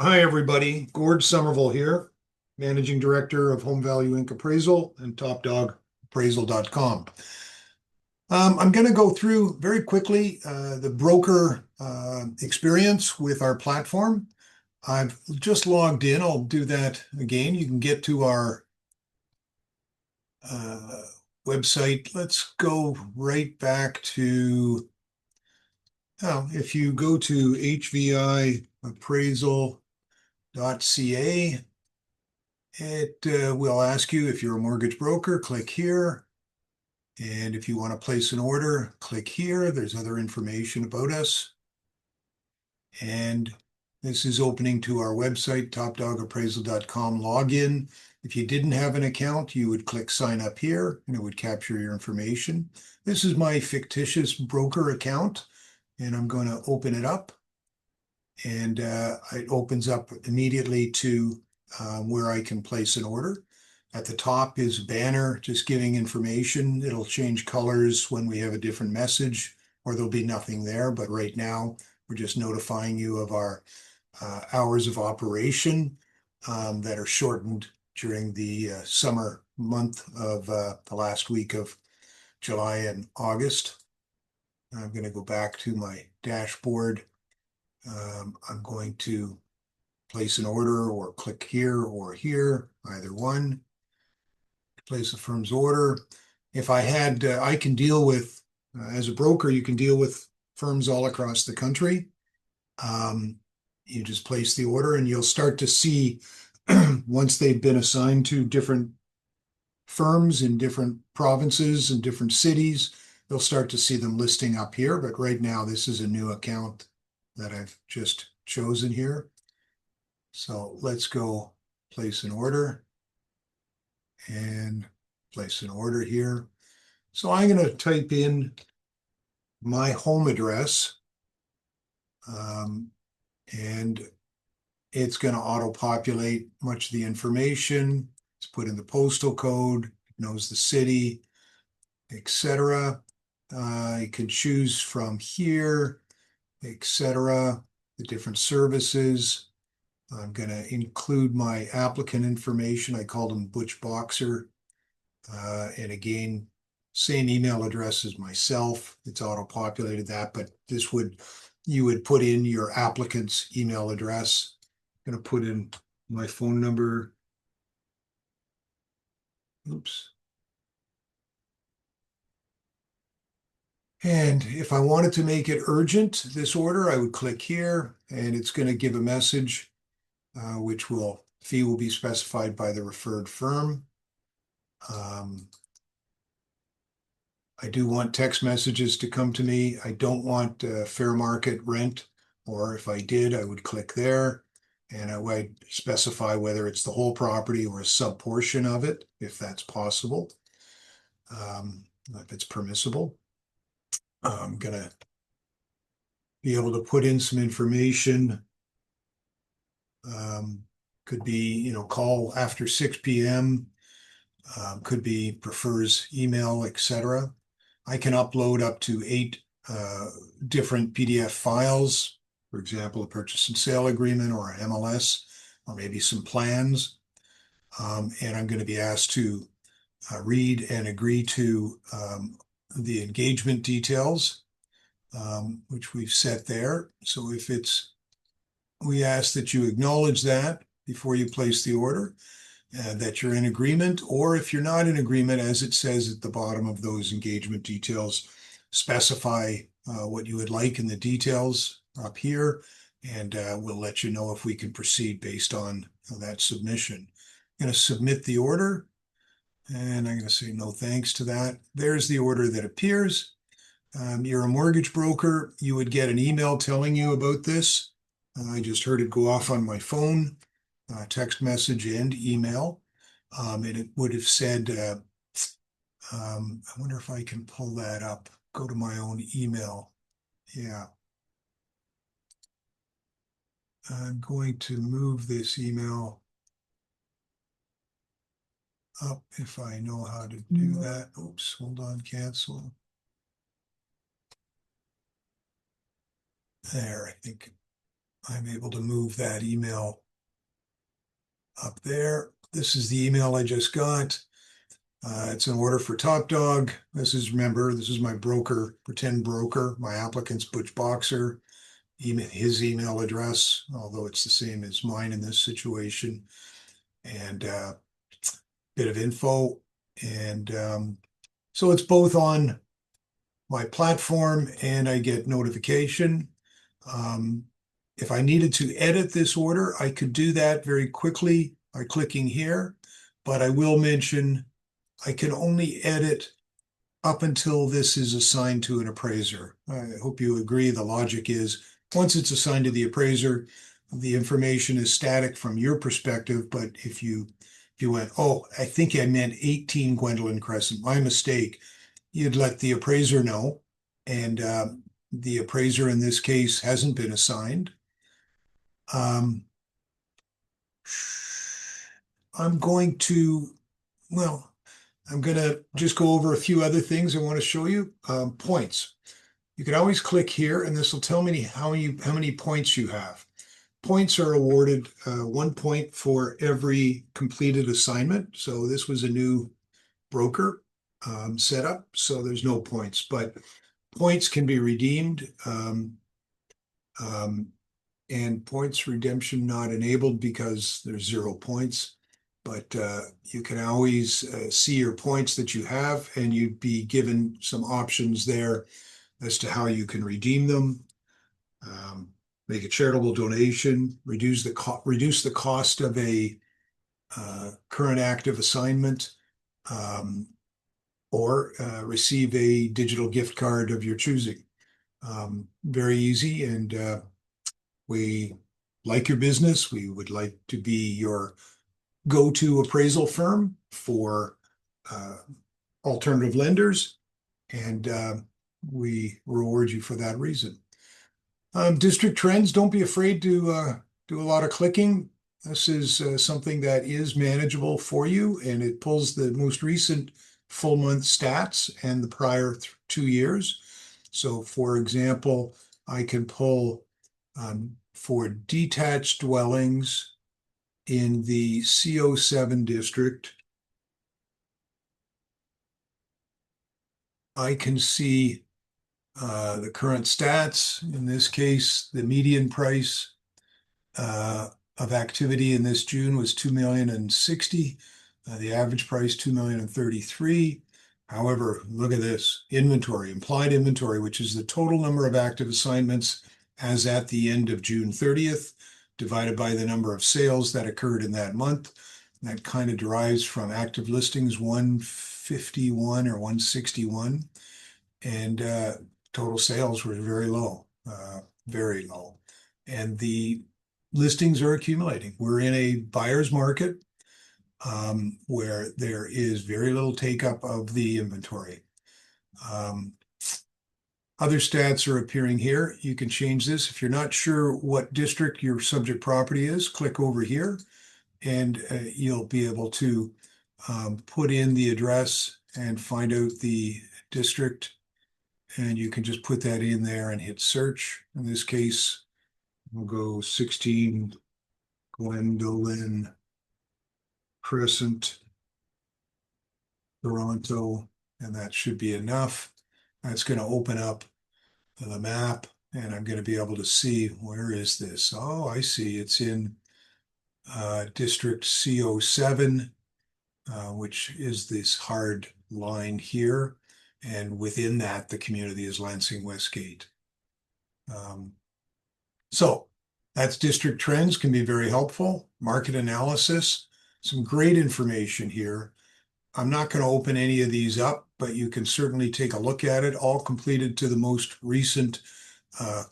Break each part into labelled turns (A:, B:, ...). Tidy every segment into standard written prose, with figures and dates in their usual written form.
A: Hi, everybody. Gord Somerville here, Managing Director of Home Value Inc. Appraisal and topdogappraisal.com. I'm going to go through very quickly the broker experience with our platform. I've just logged in. I'll do that again. You can get to our uh, website. Let's go right back to, if you go to hviappraisal.ca, it will ask you if you're a mortgage broker, click here. And if you want to place an order, click here. There's other information about us. And this is opening to our website, topdogappraisal.com login. If you didn't have an account, you would click sign up here and it would capture your information. This is my fictitious broker account, and I'm going to open it up. And it opens up immediately to where I can place an order. At the top is a banner just giving information. It'll change colors when we have a different message, or there'll be nothing there. But right now, we're just notifying you of our hours of operation that are shortened during the summer month of the last week of July and August. I'm going to go back to my dashboard. I'm going to place an order or click here or here, either one. Place a firm's order. If I had, I can deal with, as a broker, you can deal with firms all across the country. You just place the order and you'll start to see once they've been assigned to different firms in different provinces and different cities, you'll start to see them listing up here. But right now, this is a new account that I've just chosen here. So let's go place an order and place an order here. So I'm going to type in my home address, and it's going to auto-populate much of the information. It's put in the postal code, knows the city, etc. I can choose from here, etc., the different services. I'm going to include my applicant information. I called him Butch Boxer. And again, same email address as myself. It's auto-populated that, but you would put in your applicant's email address. I'm going to put in my phone number. Oops. And if I wanted to make it urgent, this order, I would click here and it's going to give a message, fee will be specified by the referred firm. I do want text messages to come to me. I don't want fair market rent, or if I did, I would click there and I would specify whether it's the whole property or a sub portion of it, if that's possible, if it's permissible. I'm going to be able to put in some information. Could be, call after 6 p.m. Could be prefers email, etc. I can upload up to 8 different PDF files, for example, a purchase and sale agreement or an MLS, or maybe some plans. And I'm going to be asked to read and agree to the engagement details, which we've set there. So we ask that you acknowledge that before you place the order, that you're in agreement, or if you're not in agreement, as it says at the bottom of those engagement details, specify what you would like in the details up here, and we'll let you know if we can proceed based on that submission. I'm going to submit the order, and I'm going to say no thanks to that. There's the order that appears. You're a mortgage broker. You would get an email telling you about this. I just heard it go off on my phone, text message and email. And it would have said, I wonder if I can pull that up, go to my own email. Yeah. I'm going to move this email up if I know how to do that. Oops, hold on, cancel. There, I think I'm able to move that email up there. This is the email I just got. It's an order for Topdog. Remember, this is my broker, pretend broker. My applicant's Butch Boxer. His email address, although it's the same as mine in this situation, and bit of info. And so it's both on my platform and I get notification. Um, if I needed to edit this order, I could do that very quickly by clicking here, but I will mention I can only edit up until this is assigned to an appraiser. I hope you agree. The logic is once it's assigned to the appraiser, the information is static from your perspective. But if you went, oh, I think I meant 18 Gwendolyn Crescent, my mistake, you'd let the appraiser know. And the appraiser in this case hasn't been assigned. Um, I'm going to, well, I'm going to just go over a few other things I want to show you. Points. You can always click here and this will tell me how many points you have. Points are awarded 1 point for every completed assignment. So this was a new broker setup, so there's no points, but points can be redeemed. And points redemption not enabled because there's 0 points. But you can always see your points that you have, and you'd be given some options there as to how you can redeem them. Make a charitable donation, reduce the cost of a current active assignment, or receive a digital gift card of your choosing. Very easy, and we like your business. We would like to be your go-to appraisal firm for alternative lenders, and we reward you for that reason. District trends, don't be afraid to do a lot of clicking. This is something that is manageable for you, and it pulls the most recent full month stats and the prior 2 years. So for example, I can pull for detached dwellings in the CO7 district. I can see the current stats. In this case, the median price of activity in this June was 2,060,000. The average price 2,033,000. However, look at this inventory, implied inventory, which is the total number of active assignments as at the end of June 30th, divided by the number of sales that occurred in that month. That kind of derives from active listings 151 or 161, and total sales were very low, very low. And the listings are accumulating. We're in a buyer's market where there is very little take up of the inventory. Other stats are appearing here. You can change this. If you're not sure what district your subject property is, click over here and you'll be able to put in the address and find out the district. And you can just put that in there and hit search. In this case, we'll go 16 Gwendolyn Crescent, Toronto, and that should be enough. That's going to open up the map, and I'm going to be able to see where is this. Oh, I see. It's in District CO7, which is this hard line here. And within that, the community is Lansing Westgate. So that's district trends, can be very helpful. Market analysis, some great information here. I'm not going to open any of these up, but you can certainly take a look at it, all completed to the most recent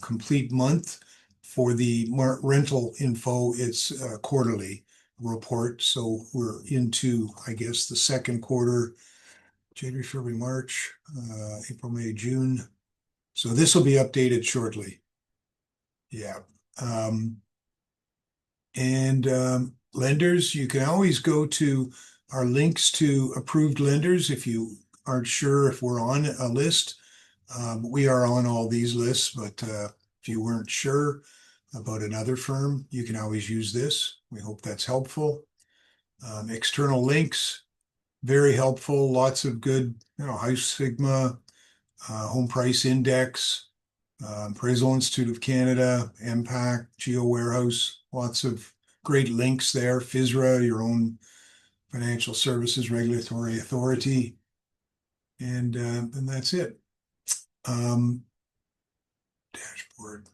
A: complete month. For the rental info, it's a quarterly report. So we're into, I guess, the second quarter, January, February, March, April, May, June. So this will be updated shortly. Yeah. Lenders, you can always go to our links to approved lenders if you aren't sure if we're on a list. We are on all these lists, but if you weren't sure, about another firm, you can always use this. We hope that's helpful. External links, very helpful. Lots of good, House Sigma, Home Price Index, Appraisal Institute of Canada, MPAC, Geo Warehouse, lots of great links there. FSRA, your own financial services regulatory authority. And that's it. Dashboard.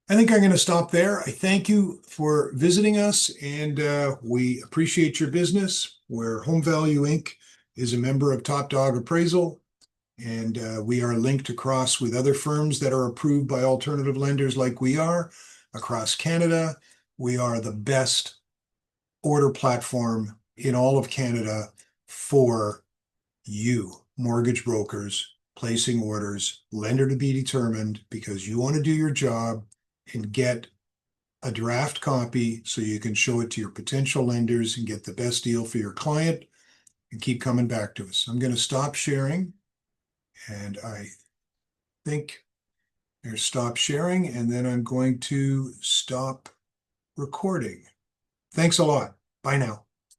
A: I think I'm going to stop there. I thank you for visiting us, and we appreciate your business. Where Home Value Inc. is a member of Topdog Appraisal, and we are linked across with other firms that are approved by alternative lenders like we are across Canada. We are the best order platform in all of Canada for you, mortgage brokers, placing orders, lender to be determined, because you want to do your job and get a draft copy so you can show it to your potential lenders and get the best deal for your client and keep coming back to us. I'm going to stop sharing, and I think there's stop sharing, and then I'm going to stop recording. Thanks a lot. Bye now.